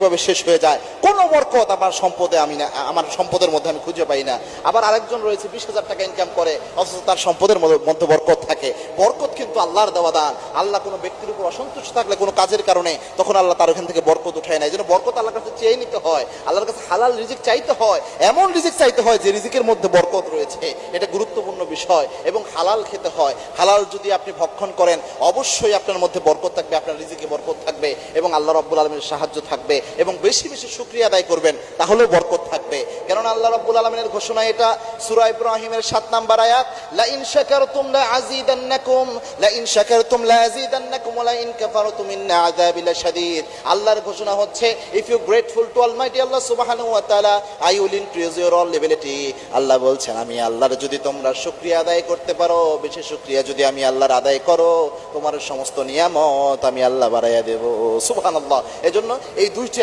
শেষ হয়ে যায়, কোনো বরকত আমার সম্পদে আমার সম্পদের মধ্যে আমি খুঁজে পাই না। আবার আরেকজন রয়েছে 20,000 টাকা ইনকাম করে, অথচ তার সম্পদের মধ্যে বরকত থাকে। বরকত কিন্তু আল্লাহর দেওয়া দান। আল্লাহ কোনো ব্যক্তির উপর অসন্তুষ্ট থাকলে কোনো কাজের কারণে, তখন আল্লাহ তার ওখান থেকে বরকত উঠায় না। এই জন্য বরকত আল্লাহর কাছে চেয়ে নিতে হয়, আল্লাহর কাছে হালাল রিজিক চাইতে হয়, এমন রিজিক চাইতে হয় যে রিজিকের মধ্যে বরকত রয়েছে। এটা গুরুত্বপূর্ণ বিষয়। এবং হালাল খেতে হয়। হালাল যদি আপনি ভক্ষণ করেন, অবশ্যই আপনার মধ্যে বরকত থাকবে, আপনার রিজিকে বরকত থাকবে এবং আল্লাহ রাব্বুল আলামিনের সাহায্য থাকবে। এবং বেশি বেশি শুকরিয়া আদায় করবেন, তাহলেও বরকত থাকবে। কেননা আল্লাহ রাব্বুল আলামিনের ঘোষণা এটা, সূরা ইব্রাহিমের 7 নম্বর আয়াত, লা ইন শাকারতুম লা আযীদান্নাকুম, লা ইন শাকারতুম লা আযীদান্নাকুম ওয়া লা ইন কাফারতুম ইন্না আযাবি লাশাদীদ। আল্লাহর ঘোষণা হচ্ছে, if you grateful to almighty Allah সুবহানাহু ওয়া তাআলা, I will increase your all লেভেলিটি। আল্লাহ বলছেন, আমি আল্লাহর যদি তোমরা শুকরিয়া আদায় করতে পারো, বেশি শুকরিয়া যদি আমি আল্লাহর আদায় করো, তোমার সমস্ত নিয়ামত আমি আল্লাহ বাড়াইয়া দেব। সুবহানাল্লাহ। এজন্য এই দুইটি